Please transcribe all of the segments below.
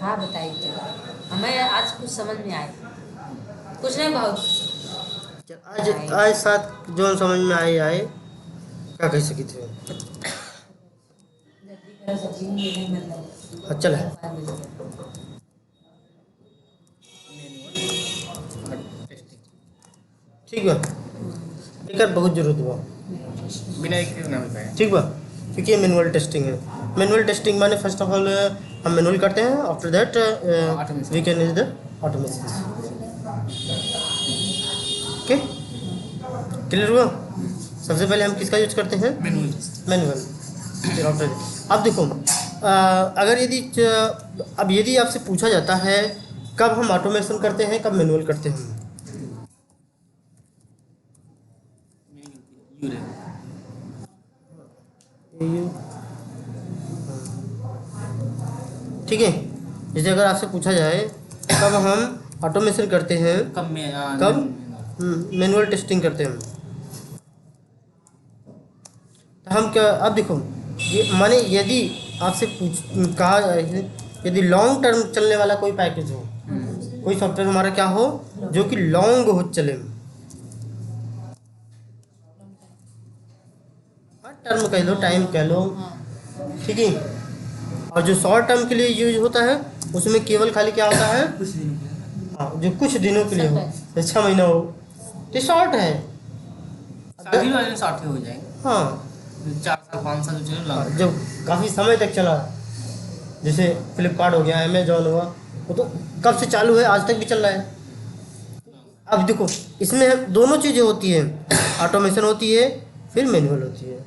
हाँ बताइए, चलो हमें आज कुछ समझ में आए, कुछ नहीं बहुत। आज आज साथ जो समझ में आए क्या कह सकी थे। चल है ठीक बा, एकर बहुत जरूरत बा, बिना एक ना हो पाए। ठीक बा, क्योंकि मैनुअल टेस्टिंग है। मैनुअल टेस्टिंग माने फर्स्ट ऑफ ऑल हम मैनुअल करते हैं, after that we can use the automation. Okay, clear हुआ। सबसे पहले हम किसका यूज करते हैं? मैनुअल। फिर आफ्टर अब देखो, अगर यदि आपसे पूछा जाता है कब हम ऑटोमेशन करते हैं, कब मैनुअल करते हैं, ठीक है। जैसे अगर आपसे पूछा जाए कब हम ऑटोमेशन करते हैं, कब मैनुअल टेस्टिंग करते हैं, तो हम क्या, अब देखो ये माने यदि आपसे कहा जाए यदि लॉन्ग टर्म चलने वाला कोई पैकेज हो, कोई सॉफ्टवेयर हमारा क्या हो जो कि लॉन्ग हो चले, टर्म कह लो, टाइम कह लो, ठीक है। और जो शॉर्ट टर्म के लिए यूज होता है उसमें केवल खाली क्या होता है, हाँ, जो कुछ दिनों के लिए हो, 6 महीना हो, तो शॉर्ट है। शादी वाले शॉर्ट हो जाएंगे। हाँ, 4 साल 5 साल चले लॉन्ग। जब काफ़ी समय तक चला, जैसे फ्लिपकार्ट हो गया, अमेजोन हुआ, वो तो कब से चालू है, आज तक भी चल रहा है। अब देखो इसमें दोनों चीज़ें होती हैं, ऑटोमेशन होती है, फिर मैनुअल होती है।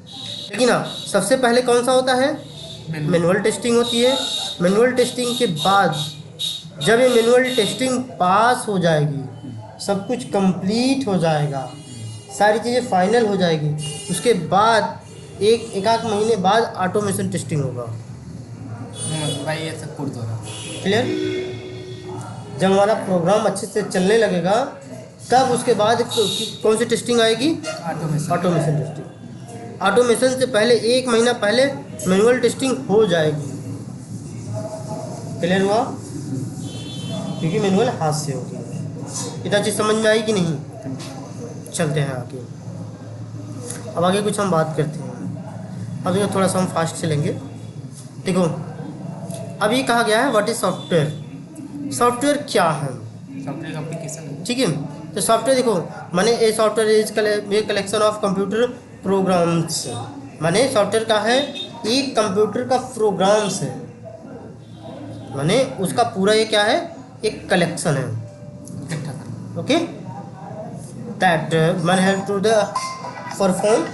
लेकिन हाँ, सबसे पहले कौन सा होता है? मैनुअल टेस्टिंग होती है। मैनुअल टेस्टिंग के बाद जब ये मैनुअल टेस्टिंग पास हो जाएगी, सब कुछ कंप्लीट हो जाएगा, सारी चीज़ें फाइनल हो जाएगी, उसके बाद एक आध महीने बाद ऑटोमेशन टेस्टिंग होगा। भाई ये सब कुछ हो रहा। क्लियर? जब हमारा प्रोग्राम अच्छे से चलने लगेगा तब उसके बाद कौन सी टेस्टिंग आएगी? Automation testing. ऑटोमेशन से पहले 1 महीना पहले मैनुअल टेस्टिंग हो जाएगी। क्लियर हुआ? क्योंकि मैनुअल हाथ से होगी। इतना चीज़ समझ में आई कि नहीं? चलते हैं आगे। अब आगे कुछ हम बात करते हैं। अब ये थोड़ा सा हम फास्ट चलेंगे। देखो अब ये कहा गया है व्हाट इज सॉफ्टवेयर। सॉफ्टवेयर क्या है? सॉफ्टवेयर एप्लीकेशन, ठीक है। तो सॉफ्टवेयर देखो माने a software is collection of computer programs. माने सॉफ्टवेयर का है एक कंप्यूटर का प्रोग्राम्स है, माने उसका पूरा ये क्या है, एक कलेक्शन है। Okay, that one help to the perform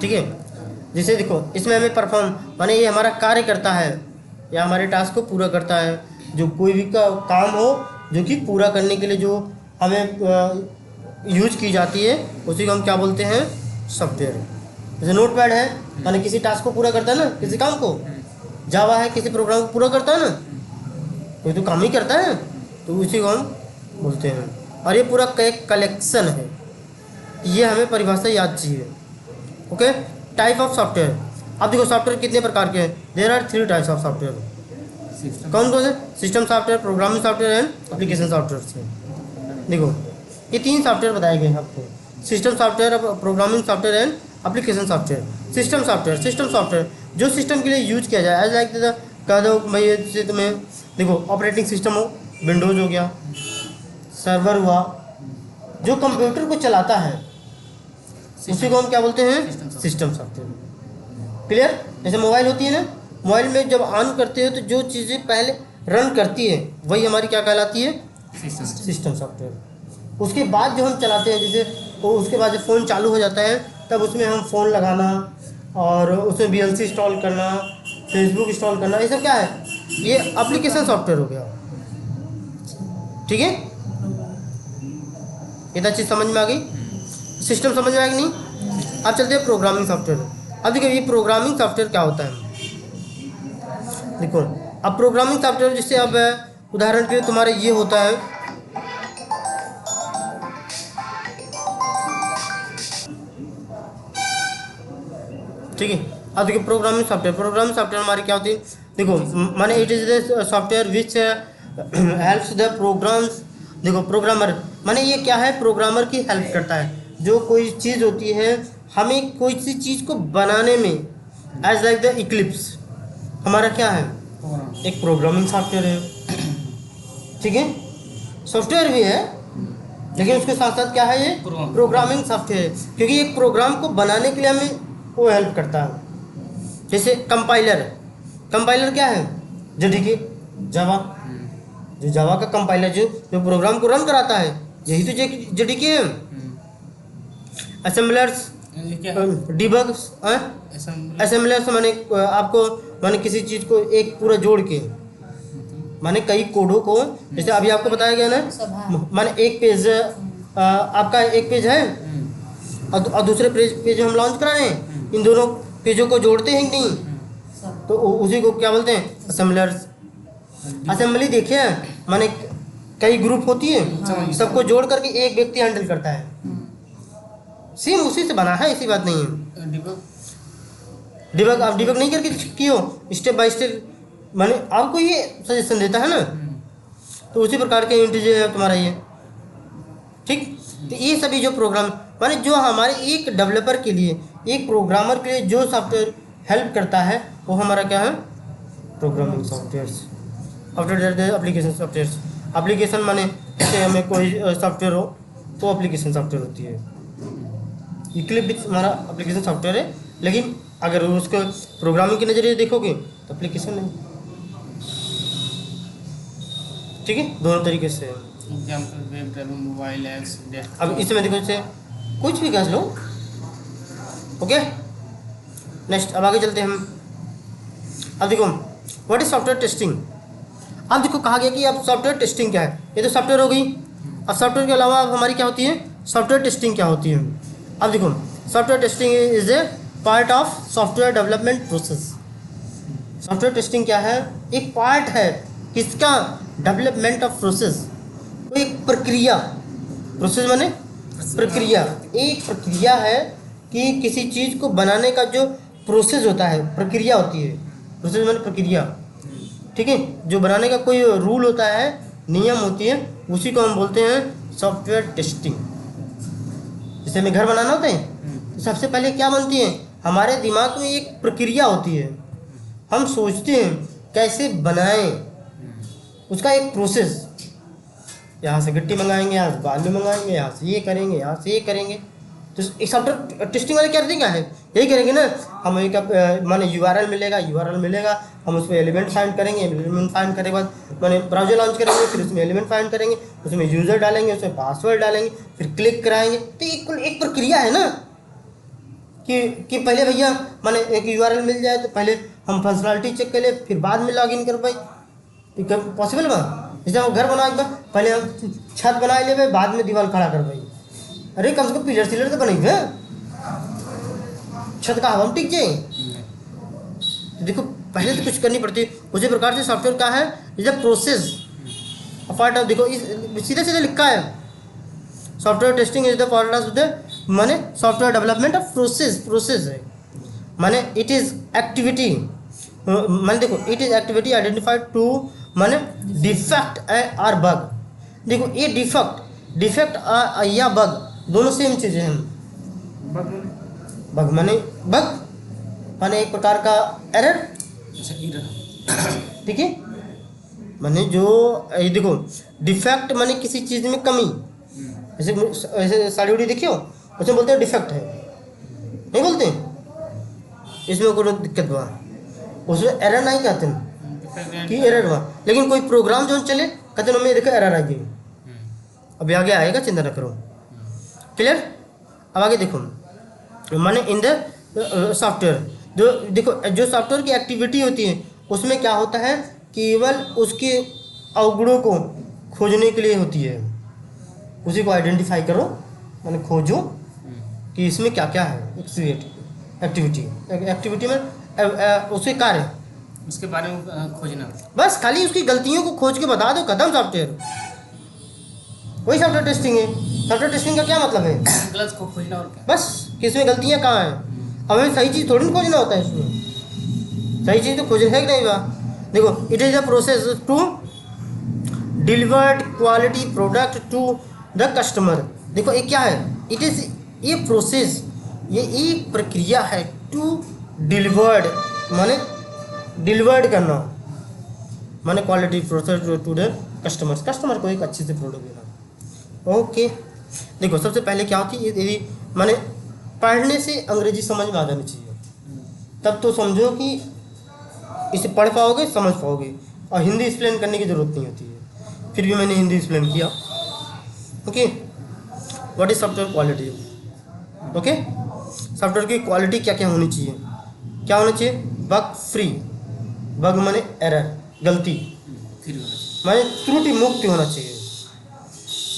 ठीक है। जैसे देखो इसमें हमें परफॉर्म माने ये हमारा कार्य करता है या हमारे टास्क को पूरा करता है। जो कोई भी काम हो जो कि पूरा करने के लिए जो हमें यूज की जाती है उसी को हम क्या बोलते हैं? सॉफ्टवेयर। जैसे नोटपैड है माने किसी टास्क को पूरा करता है ना, किसी काम को। जावा है किसी प्रोग्राम को पूरा करता है ना, कोई तो काम ही करता है, तो उसी को हम बोलते हैं। और ये पूरा एक कलेक्शन है, ये हमें परिभाषा याद चाहिए। Okay, type of software. अब देखो सॉफ्टवेयर कितने प्रकार के हैं? There are 3 types of software. कौन कौन से? System software, programming software and application software. देखो ये 3 सॉफ्टवेयर बताए गए हैं आपको, system software, programming software and application software. System software जो सिस्टम के लिए यूज किया जाए, एज लाइक कह दो भाई जैसे तुम्हें देखो ऑपरेटिंग सिस्टम हो, विंडोज़ हो गया, सर्वर हुआ, जो कंप्यूटर को चलाता है उसी को हम क्या बोलते हैं? System software. क्लियर? जैसे मोबाइल होती है ना, मोबाइल में जब ऑन करते हो तो जो चीज़ें पहले रन करती है वही हमारी क्या कहलाती है? System software. उसके बाद जो हम चलाते हैं, जैसे वो उसके बाद जब फ़ोन चालू हो जाता है तब उसमें हम फ़ोन लगाना और उसमें VLC इंस्टॉल करना, फेसबुक इंस्टॉल करना, ये सब क्या है? ये एप्लीकेशन सॉफ्टवेयर हो गया। ठीक है, इतना चीज़ समझ में आ गई? सिस्टम समझ में आएगा नहीं? अब चलते हैं प्रोग्रामिंग सॉफ्टवेयर। अब देखो ये प्रोग्रामिंग सॉफ्टवेयर क्या होता है। देखो अब प्रोग्रामिंग सॉफ्टवेयर जैसे अब उदाहरण के लिए तुम्हारे ये होता है ठीक है। अब देखिए प्रोग्रामिंग सॉफ्टवेयर हमारी क्या होती है, देखो माने it is the software which helps the programs. देखो प्रोग्रामर माने ये क्या है, प्रोग्रामर की हेल्प करता है। जो कोई चीज़ होती है, हमें कोई सी चीज़ को बनाने में, एज लाइक द इक्लिप्स हमारा क्या है, एक प्रोग्रामिंग सॉफ्टवेयर है। ठीक है, सॉफ्टवेयर भी है लेकिन उसके साथ साथ क्या है, ये प्रोग्रामिंग सॉफ्टवेयर है, क्योंकि एक प्रोग्राम को बनाने के लिए हमें वो हेल्प करता है। जैसे कंपाइलर क्या है, जेडीके जावा, जो जावा का कंपाइलर जो प्रोग्राम को रन कराता है, यही तो जेडीके है। असेंबलर्स, डिबग्स, असेंबलर्स माने आपको माने किसी चीज़ को एक पूरा जोड़ के, माने कई कोडों को, जैसे अभी आपको बताया गया ना, माने एक पेज आपका एक पेज है और दूसरे पेज हम लॉन्च करा रहे हैं, इन दोनों पेजों को जोड़ते हैं कि नहीं, तो उसी को क्या बोलते हैं, असेंबलर्स। असेंबली देखिए माने कई ग्रुप होती है, सबको जोड़ करके एक व्यक्ति हैंडल करता है, सेम उसी से बना है, ऐसी बात नहीं है। डिबग आप डिबग नहीं करके कियो, स्टेप बाय स्टेप माने आपको ये सजेशन देता है ना, तो उसी प्रकार के इंटीजर है तुम्हारा ये। ठीक, तो ये सभी जो प्रोग्राम माने जो हमारे एक डेवलपर के लिए, एक प्रोग्रामर के लिए जो सॉफ्टवेयर हेल्प करता है, वो हमारा क्या है, programming softwares. After that application softwares. Application माने जैसे हमें कोई सॉफ्टवेयर हो तो एप्लीकेशन सॉफ्टवेयर होती है। इक्लिप्स हमारा एप्लीकेशन सॉफ्टवेयर है, लेकिन अगर उसको प्रोग्रामिंग के नज़रिए देखोगे तो एप्लीकेशन नहीं। ठीक है, दोनों तरीके से। Example web developer, mobile apps, अब इसमें देखो, जैसे कुछ भी कह लो, ओके। नेक्स्ट, अब आगे चलते हैं हम। अब देखो व्हाट इज सॉफ्टवेयर टेस्टिंग। अब देखो कहा गया कि अब सॉफ्टवेयर टेस्टिंग क्या है, ये तो सॉफ्टवेयर हो गई। अब सॉफ्टवेयर के अलावा अब हमारी क्या होती है, सॉफ्टवेयर टेस्टिंग क्या होती है। अब देखो software testing is a part of software development process. Software testing क्या है, एक पार्ट है किसका, डेवलपमेंट ऑफ प्रोसेस। तो एक प्रक्रिया, प्रोसेस माने प्रक्रिया, एक प्रक्रिया है कि किसी चीज़ को बनाने का जो प्रोसेस होता है, प्रक्रिया होती है। प्रोसेस माने प्रक्रिया, ठीक है, जो बनाने का कोई रूल होता है, नियम होती है, उसी को हम बोलते हैं सॉफ्टवेयर टेस्टिंग। जैसे हमें घर बनाना होता है तो सबसे पहले क्या बनती है, हमारे दिमाग में एक प्रक्रिया होती है, हम सोचते हैं कैसे बनाएं, उसका एक प्रोसेस, यहाँ से गिट्टी मंगाएंगे, यहाँ से बालू मंगाएंगे, यहाँ से ये करेंगे, यहाँ से ये करेंगे। तो एक सॉफ्टवेयर टेस्टिंग वाले क्या तरीका है, यही करेंगे ना, हम एक माने यूआरएल मिलेगा, हम उसमें एलिमेंट फाइंड करेंगे, एलिमेंट फाइंड करने के बाद माने ब्राउजर लॉन्च करेंगे, फिर उसमें एलिमेंट फाइंड करेंगे, उसमें यूज़र डालेंगे, उसमें पासवर्ड डालेंगे, फिर क्लिक कराएंगे। तो एक प्रक्रिया है ना कि पहले भैया माने एक यूआरएल मिल जाए तो पहले हम फंक्शनलिटी चेक कर ले, फिर बाद में लॉगिन कर पाई। पॉसिबल बा, जैसे हम घर बनाए पहले हम छत बनाए ले भाई, बाद में दीवार खड़ा कर भाई। अरे कम से कम पिलर सिलर तो बनेगा, छत का हवा टिक जाए। तो देखो पहले तो कुछ करनी पड़ती है। उसी प्रकार से सॉफ्टवेयर का है, is a process part of, देखो सीधे सीधे लिखा है, software testing is the part of the माने सॉफ्टवेयर डेवलपमेंट ऑफ प्रोसेस है, माने इट इज एक्टिविटी, माने देखो it is activity identified to माने डिफेक्ट और बग। देखो ये डिफेक्ट या बग दोनों सेम चीज़ें हैं। बग माने एक प्रकार का एरर, ठीक है, माने जो ये देखो डिफेक्ट माने किसी चीज़ में कमी, ऐसे साड़ी उड़ी देखियो उसमें बोलते हैं डिफेक्ट है, नहीं बोलते इसमें कोई दिक्कत हुआ, उसमें एरर नहीं कहते हैं कि एरर हुआ। लेकिन कोई प्रोग्राम जो चले कहते हैं देखो एरर आ गई, अभी आगे आएगा, चिंता न करो, क्लियर। अब आगे देखो माने इन द सॉफ्टवेयर, जो देखो जो सॉफ्टवेयर की एक्टिविटी होती है उसमें क्या होता है, केवल उसके अवगुणों को खोजने के लिए होती है, उसी को आइडेंटिफाई करो, माने खोजो कि इसमें क्या क्या है। एक्टिविटी में उसके कार्य, उसके बारे में खोजना, बस खाली उसकी गलतियों को खोज के बता दो, खत्म सॉफ्टवेयर, वही सॉफ्टवेयर टेस्टिंग है। सॉफ्टवेयर टेस्टिंग का क्या मतलब है, गलत को खोजना और क्या, बस कि इसमें गलतियाँ कहाँ हैं। अब हमें सही चीज़ थोड़ी ना खोजना होता है इसमें, सही चीज़ तो खोजना है कि नहीं बा। देखो it is a process to delivered quality product to the customer. देखो ये क्या है, इट इज़ ये प्रोसेस, ये एक प्रक्रिया है टू डिलीवर्ड माने डिलीवर्ड करना, माने quality process to the customers, customer को एक अच्छे से प्रोडक्ट देना। ओके देखो सबसे पहले क्या होती है, यदि माने पढ़ने से अंग्रेजी समझ में आ जानी चाहिए, तब तो समझो कि इसे पढ़ पाओगे समझ पाओगे, और हिंदी एक्सप्लेन करने की ज़रूरत नहीं होती है, फिर भी मैंने हिंदी एक्सप्लेन किया। Okay what is software quality. Okay software की क्वालिटी क्या क्या होनी चाहिए, क्या होना चाहिए, बग फ्री, बग माने एरर गलती, फिर होना चाहिए। माने त्रुटि मुक्त होना चाहिए,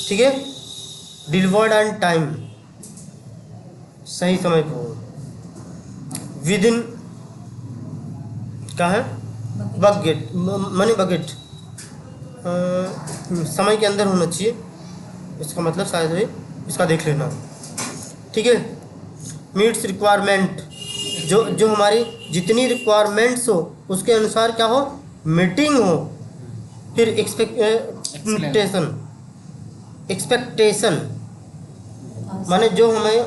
ठीक है, डिलीवर्ड ऑन टाइम, सही समय पर, विद इन क्या है, बकेट मनी बकेट, समय के अंदर होना चाहिए, इसका मतलब शायद है इसका देख लेना, ठीक है, मीट्स रिक्वायरमेंट, जो हमारी जितनी रिक्वायरमेंट्स हो उसके अनुसार क्या हो, मीटिंग हो, फिर एक्सपेक्टेशन माने जो हमें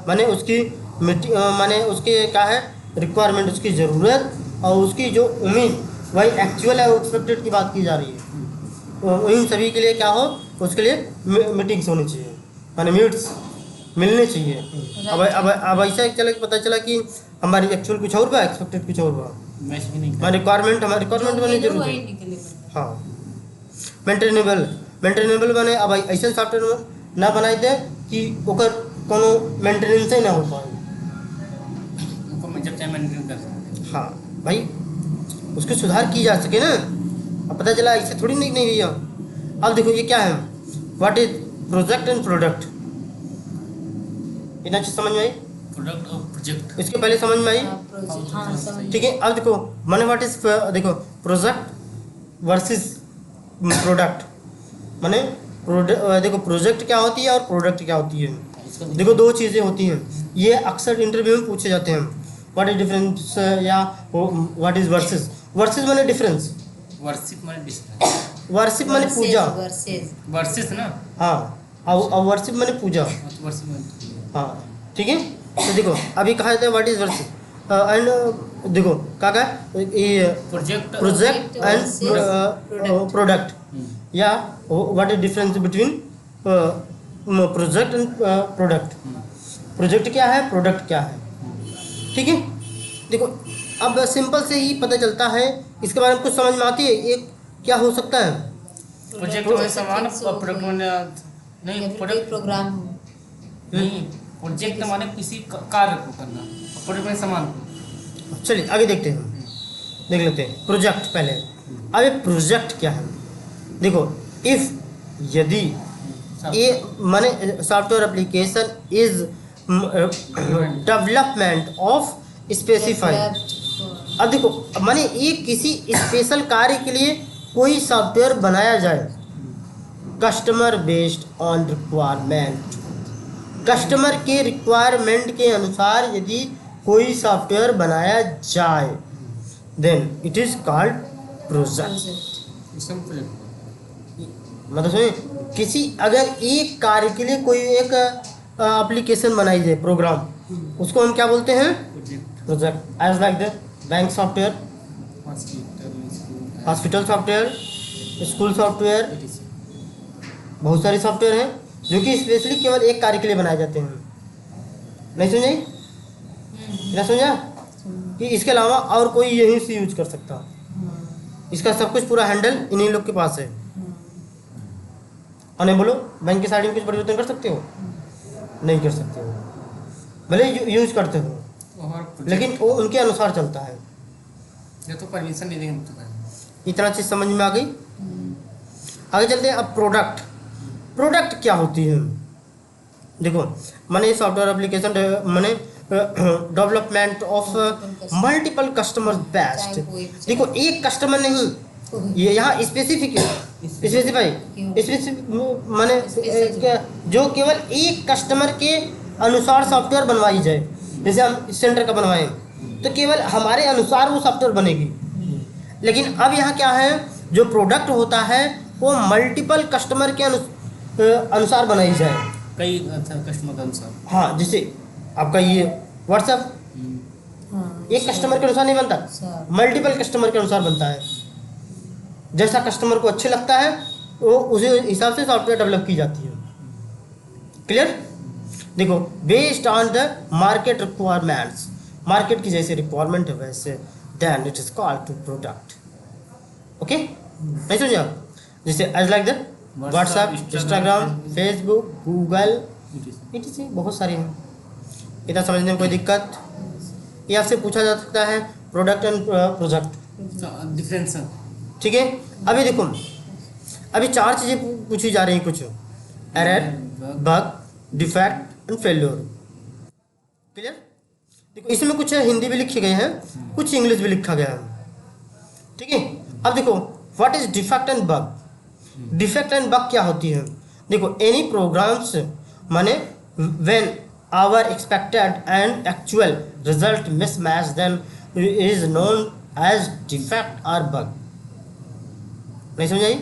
माने उसकी माने उसकी क्या है रिक्वायरमेंट, उसकी ज़रूरत और उसकी जो उम्मीद वही एक्चुअल है एक्सपेक्टेड की बात की जा रही है, तो इन सभी के लिए क्या हो, उसके लिए मीटिंग्स होनी चाहिए, माने मीट्स मिलने चाहिए। अब ऐसा चला कि पता चला कि हमारी एक्चुअल कुछ और बा, एक्सपेक्टेड कुछ और बा, मैच भी नहीं हमारी रिक्वायरमेंट बनी जरूर है। हाँ मेंटेनेबल बने, अब ऐसा सॉफ्टवेयर ना बनाए थे कि ओकर कोनो मेंटेनेंस ही ना हो पाए। उनको जब चाहे मेंटेन कर सकते हैं। हाँ भाई उसको सुधार की जा सके ना, अब पता चला ऐसे थोड़ी नहीं भैया। अब देखो ये क्या है, what is project and product, इतना चीज समझ में आई, प्रोडक्ट और प्रोजेक्ट इसके पहले समझ में आई, हाँ समझ ठीक है। अब देखो माने व्हाट इज देखो प्रोजेक्ट वर्सेस प्रोडक्ट, माने देखो प्रोजेक्ट क्या होती है और प्रोडक्ट क्या होती है, देखो दो चीज़ें होती हैं, ये अक्सर इंटरव्यू में पूछे जाते हैं, व्हाट इज डिफरेंस या व्हाट इज वर्सेस, वर्सेस माने डिफरेंस, वर्शिप माने डिस्टेंस, वर्शिप माने पूजा, वर्सेस ना, हाँ और वर्शिप माने पूजा, तो वर्शिप माने हाँ ठीक है। तो देखो अभी कहा जाता है व्हाट इज वर्शिप एंड देखो क्या कहा ये प्रोजेक्ट एंड प्रोडक्ट, या what is difference between project and product, project क्या है प्रोडक्ट क्या है, ठीक है। देखो अब सिंपल से ही पता चलता है, इसके बारे में कुछ समझ में आती है, एक क्या हो सकता है, प्रोजेक्ट में समान और प्रोडक्ट में नहीं, प्रोडक्ट प्रोग्राम नहीं, प्रोजेक्ट माने किसी कार्य को करना, प्रोडक्ट में समान को। चलिए आगे देखते हैं, देख लेते हैं प्रोजेक्ट पहले। अब ये प्रोजेक्ट क्या है, देखो इफ यदि ये माने software application is development of specify, अब देखो माने ये किसी स्पेशल कार्य के लिए कोई सॉफ्टवेयर बनाया जाए, customer based on requirement, customer के रिक्वायरमेंट के अनुसार यदि कोई सॉफ्टवेयर बनाया जाए, then it is called project. इसमें प्रोजेक्ट मतलब सुनिए, किसी अगर एक कार्य के लिए कोई एक एप्लीकेशन बनाई जाए, प्रोग्राम, उसको हम क्या बोलते हैं, project, project. As like the bank software, hospital software, school software, बहुत सारे सॉफ्टवेयर हैं जो कि स्पेशली केवल एक कार्य के लिए बनाए जाते हैं। नहीं समझे, क्या समझा कि इसके अलावा और कोई यहीं से यूज कर सकता, इसका सब कुछ पूरा हैंडल इन्हीं लोग के पास है। और नहीं बोलो बैंक की साइड में कुछ परिवर्तन कर सकते हो, नहीं कर सकते हो, भले यूज करते हो लेकिन वो उनके अनुसार चलता है। ये तो परमिशन नहीं देंगे तो इतना चीज़ समझ में आ गई। आगे चलते हैं। अब प्रोडक्ट, प्रोडक्ट क्या होती है, देखो माने सॉफ्टवेयर एप्लीकेशन माने development of multiple customer best. देखो एक कस्टमर नहीं, ये यहाँ स्पेसिफिक माने जो केवल एक कस्टमर के अनुसार सॉफ्टवेयर बनवाई जाए, जैसे हम सेंटर का बनवाएं तो केवल हमारे अनुसार वो सॉफ्टवेयर बनेगी, लेकिन अब यहाँ क्या है, जो प्रोडक्ट होता है वो मल्टीपल कस्टमर के अनुसार बनाई जाए। कई कस्टमर के अनुसार। हाँ, जैसे आपका ये व्हाट्सएप हाँ, एक कस्टमर के अनुसार नहीं बनता, सब। मल्टीपल कस्टमर के अनुसार बनता है। जैसा कस्टमर को अच्छे लगता है वो उसी हिसाब से सॉफ्टवेयर डेवलप की जाती है। क्लियर? देखो, based on the market requirements, market की जैसे रिक्वायरमेंट है वैसे then it is called to product. Okay, नहीं समझे आप? जैसे as like the WhatsApp, Instagram, Facebook, Google, it बहुत सारे हैं। इतना समझने में कोई दिक्कत? ये आपसे पूछा जा सकता है प्रोडक्ट एंड प्रोजेक्ट, डिफरेंस। ठीक है। अभी देखो, अभी 4 चीज़ें पूछी जा रही हैं कुछ, error, bug, defect and failure. Clear? देखो, इसमें कुछ हिंदी भी लिखे गए हैं, कुछ इंग्लिश भी लिखा गया है, ठीक है। अब देखो, what is defect and bug? Defect and bug क्या होती है? देखो, एनी प्रोग्राम्स माने when our expected and actual result mismatch then is known as defect और बग। नहीं समझाई?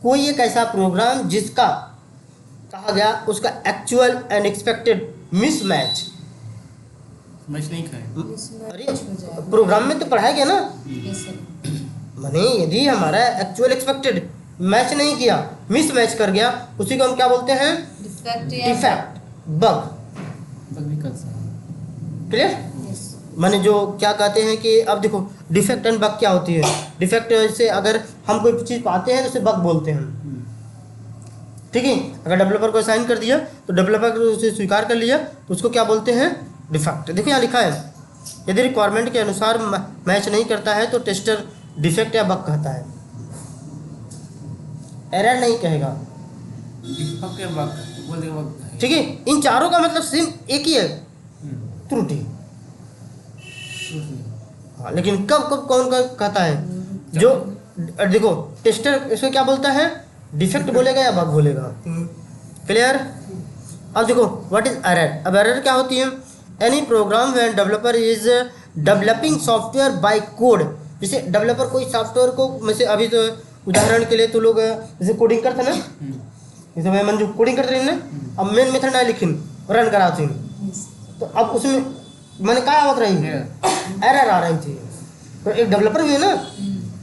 कोई एक ऐसा प्रोग्राम जिसका कहा गया उसका actual and expected mismatch. Match नहीं खाए। अरे प्रोग्राम में तो पढ़ाया गया ना, माने यदि हमारा एक्चुअल एक्सपेक्टेड मैच नहीं किया, मिस मैच कर गया, उसी को हम क्या बोलते हैं? Defect, bug. भी कर सकते। क्लियर? माने जो क्या कहते हैं कि अब देखो, डिफेक्ट एंड बग क्या होती है? डिफेक्ट से अगर हम कोई चीज़ पाते हैं तो उसे बग बोलते हैं, ठीक है। अगर डेवलपर को असाइन कर दिया तो डेवलपर उसे स्वीकार कर लिया तो उसको क्या बोलते हैं? डिफेक्ट। देखो यहाँ लिखा है, यदि रिक्वायरमेंट के अनुसार मैच नहीं करता है तो टेस्टर डिफेक्ट या बग कहता है, एरर नहीं कहेगा, ठीक है। इन चारों का मतलब सेम एक ही है, त्रुटि। हाँ, लेकिन कब कब कौन का कहता है? जो देखो, टेस्टर इसको क्या बोलता है? डिफेक्ट बोलेगा या बग बोलेगा। क्लियर? अब देखो, व्हाट इज एरर? अब एरर क्या होती है? Any program when developer is developing software by code. जैसे डेवलपर कोई सॉफ्टवेयर को, जैसे अभी तो उदाहरण के लिए तो लोग जैसे कोडिंग करते ना, जैसे मैं मंजू कोडिंग करते रही ना, अब मेन मेथड ना लिखी रन कराती हूँ तो अब उसमें मैंने क्या आवत रही, एरर आ रही थी। तो एक डेवलपर भी है ना,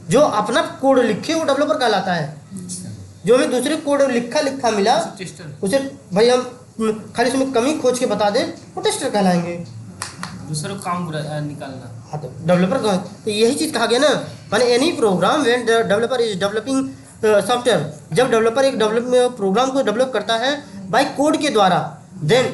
जो अपना कोड लिखे वो डेवलपर कहलाता है। जो हमें दूसरे कोड लिखा मिला उसे भाई हम खाली उसमें कमी खोज के बता दें, वो टेस्टर कहलाएंगे। दूसरों को काम निकालना। हाँ, तो डेवलपर का तो यही चीज़ कहा गया ना, माने any program when the developer is developing software, जब डेवलपर एक प्रोग्राम को डेवलप करता है बाय कोड के द्वारा, देन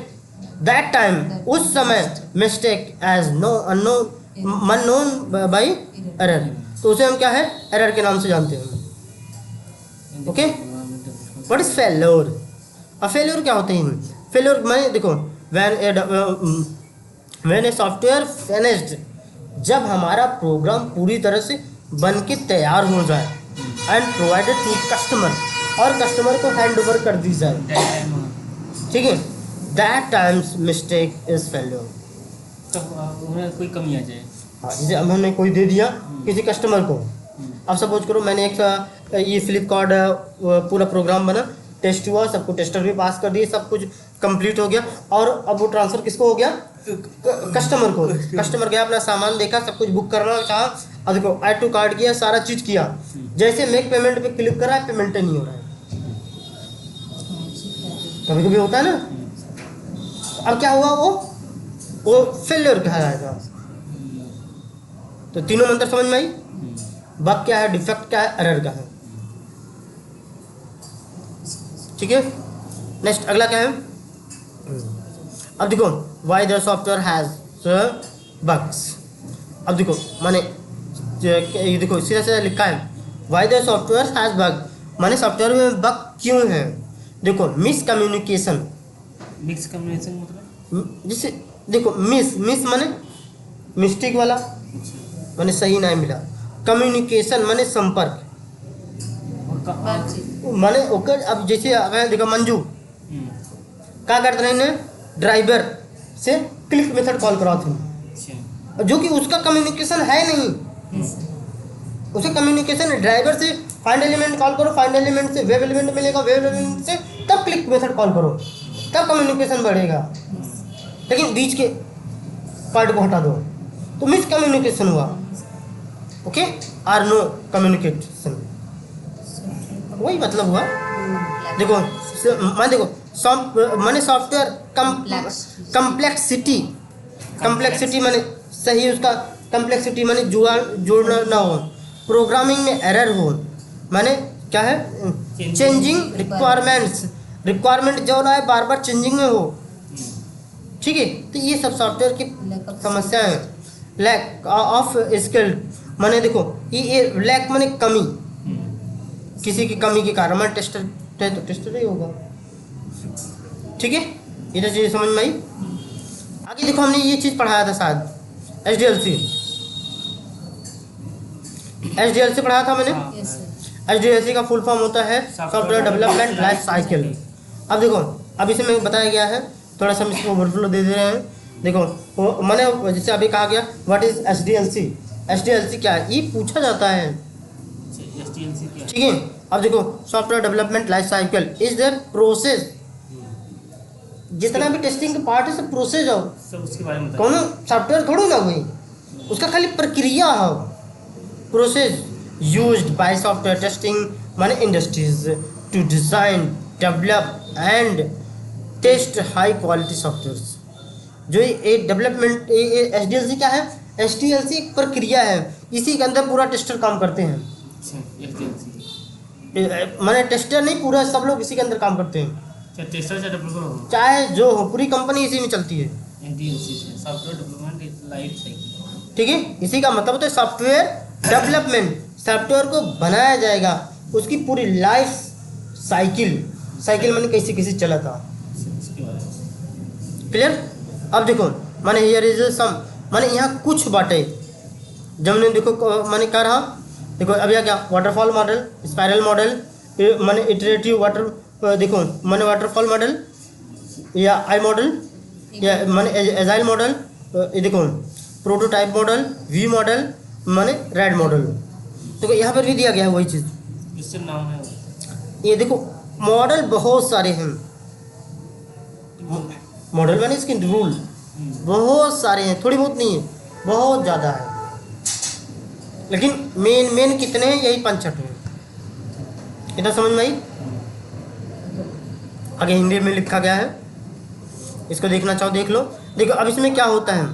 दैट टाइम उस समय mistake as unknown by error, तो उसे हम क्या है? एरर के नाम से जानते हैं। Okay, what is failure? अब फेल्योर क्या होते हैं? फेल्योर माने देखो, व्हेन ए सॉफ्टवेयर फिनिश्ड, जब हमारा प्रोग्राम पूरी तरह से बन के तैयार हो जाए एंड प्रोवाइडेड टू कस्टमर, और कस्टमर को हैंड ओवर कर दी जाए, ठीक है, that times mistake is failure. तब उन्हें कोई कमी आ जाए। हाँ, जैसे अब हमने कोई दे दिया किसी कस्टमर को, अब सपोज करो मैंने एक ये फ्लिपकार्ट पूरा प्रोग्राम बना, टेस्ट हुआ, सबको टेस्टर भी पास कर दिए, सब कुछ कंप्लीट हो गया, और अब वो ट्रांसफ़र किसको हो गया? कस्टमर को। कस्टमर गया, अपना सामान देखा, सब कुछ बुक करना चाहा, अब देखो ऐड टू कार्ड किया, सारा चीज़ किया, जैसे मेक पेमेंट पे क्लिक करा है, पेमेंट नहीं हो रहा है। कभी कभी होता है ना। अब क्या हुआ? वो फेलियर कहलाएगा। तो तीनों मंत्र समझ में आई? बग क्या है, डिफेक्ट क्या है, एरर क्या है, ठीक है। नेक्स्ट अगला क्या है? अब देखो, why the software has bugs. अब देखो माने ये देखो सीधा सीधा लिखा है, why the software has bug, माने सॉफ्टवेयर में बग क्यों है? देखो, मिसकम्युनिकेशन। मिसकम्युनिकेशन मतलब जैसे देखो, मिस माने मिस्टेक वाला, माने सही नहीं मिला, कम्युनिकेशन माने संपर्क, माने ओकर। अब जैसे अगर देखो मंजू क्या करते रहे, ड्राइवर से क्लिक मेथड कॉल कराओ तुम, अच्छा जो कि उसका कम्युनिकेशन है नहीं। उसका कम्युनिकेशन ड्राइवर से फाइंड एलिमेंट कॉल करो, फाइंड एलिमेंट से वेब एलिमेंट मिलेगा, वेब एलिमेंट से तब क्लिक मेथड कॉल करो, तब कम्युनिकेशन बढ़ेगा। लेकिन बीच के पार्ट को हटा दो तो मिस कम्युनिकेशन हुआ। ओके, आर नो कम्युनिकेशन, वही मतलब हुआ। देखो माने सॉफ्टवेयर कम्प्लेक्सिटी, कम्प्लेक्सिटी माने सही, उसका कम्प्लेक्सिटी माने जोड़ना ना हो, प्रोग्रामिंग में एरर हो, माने क्या है, चेंजिंग रिक्वायरमेंट्स, रिक्वायरमेंट जो रहा है बार बार चेंजिंग में हो, ठीक है। तो ये सब सॉफ्टवेयर की समस्या है। लैक ऑफ स्किल माने देखो ये लैक माने कमी, किसी की कमी के कारण, मैं टेस्टर है तो टेस्टर ही होगा, ठीक है। ये तो चीज़ समझ में आई। आगे देखो हमने ये चीज़ पढ़ाया था शायद, एचडीएलसी पढ़ाया था मैंने। एचडीएलसी का फुल फॉर्म होता है सॉफ्टवेयर डेवलपमेंट लाइफ साइकिल। अब देखो, अब इसे में बताया गया है, थोड़ा सा हम इसको ओवरफ्लो दे रहे हैं। देखो मैंने जैसे अभी कहा गया व्हाट इज एचडीएलसी, एचडीएलसी क्या है, ये पूछा जाता है, ठीक है। अब देखो software development life cycle is the process, जितना भी टेस्टिंग का पार्ट है सब प्रोसेस हो, सब उसके बारे में बताइए। कौन सॉफ्टवेयर थोड़ी ना हुई, उसका खाली प्रक्रिया हो, process used by software testing माने industries to design develop and test high quality software. जो ये डेवलपमेंट एचडीएलसी क्या है, एचडीएलसी एक प्रक्रिया है, इसी के अंदर पूरा टेस्टर काम करते हैं। माने टेस्टर नहीं, पूरा सब लोग इसी के अंदर काम करते हैं, टेस्टर से डेवलपर हो, चाहे जो हो, पूरी कंपनी इसी में चलती है, एचडीएलसी से सॉफ्टवेयर डेवलपमेंट लाइफ साइकिल, ठीक है। इसी का मतलब होता है सॉफ्टवेयर डेवलपमेंट, सॉफ्टवेयर को बनाया जाएगा, उसकी पूरी लाइफ साइकिल, साइकिल माने कैसे कैसे चला था, उसके बारे में। क्लियर। अब देखो माने हियर इज सम, माने यहाँ कुछ बाटे जब मैंने देखो माने क्या रहा, देखो अब यहाँ क्या वाटरफॉल मॉडल, स्पाइरल मॉडल, माने इटरेटिव वाटर, देखो माने वाटरफॉल मॉडल या आई मॉडल या माने एजाइल मॉडल, ये देखो प्रोटोटाइप मॉडल, वी मॉडल माने रेड मॉडल। देखो यहाँ पर भी दिया गया है वही चीज़, इससे नाम है ये देखो मॉडल बहुत सारे हैं, मॉडल माने इसके रूल बहुत सारे हैं, थोड़ी बहुत नहीं है, बहुत ज़्यादा है, लेकिन मेन कितने हैं, यही 5-6 हैं। इतना समझ में आई। आगे हिंदी में लिखा गया है, इसको देखना चाहो देख लो। देखो अब इसमें क्या होता है,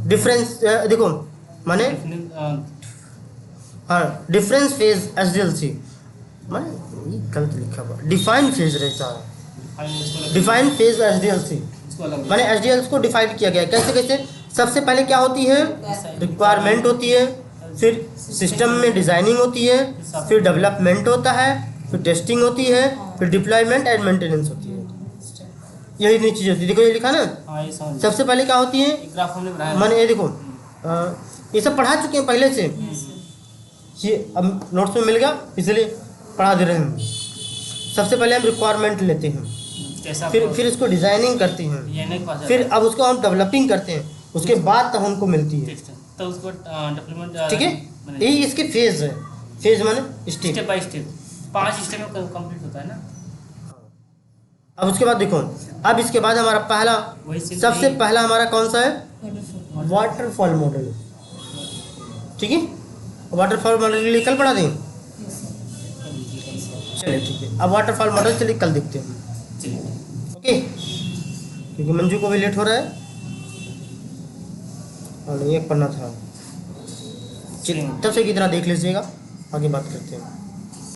डिफरेंस देखो माने हाँ डिफरेंस फेज एचडीएलसी माने ये गलत लिखा हुआ, डिफाइन फेज रहता है, डिफाइन फेज एचडीएलसी माने एचडीएलसी को डिफाइन किया गया है कैसे कैसे। सबसे पहले क्या होती है, रिक्वायरमेंट होती है, फिर सिस्टम में डिज़ाइनिंग होती है, फिर डेवलपमेंट होता है, फिर टेस्टिंग होती है, फिर डिप्लॉयमेंट एंड मेंटेनेंस होती है, यही नहीं चीज़ होती है। देखो ये लिखा ना, सबसे पहले क्या होती है, माने ये देखो ये सब पढ़ा चुके हैं पहले से, ये अब नोट्स में मिल गया इसलिए पढ़ा दे रहे हैं। सबसे पहले हम रिक्वायरमेंट लेते हैं, फिर इसको डिज़ाइनिंग करते हैं, फिर अब उसको हम डेवलपिंग करते हैं, उसके बाद तो हमको मिलती है, तो उसको डेवलपमेंट, ठीक है। यही इसके फेज है, फेज माने स्टेप बाय स्टेप 5 स्टेप में कंप्लीट होता है ना। अब उसके बाद देखो, अब इसके बाद हमारा पहला, सबसे पहला हमारा कौन सा है, वाटरफॉल मॉडल, ठीक है। वाटरफॉल मॉडल के लिए कल पढ़ा दें, चलिए ठीक है। अब वाटरफॉल मॉडल चलिए कल देखते हैं, ओके, क्योंकि मंजू को भी लेट हो रहा है और एक पढ़ना था, तब से की तरह देख लीजिएगा, आगे बात करते हैं।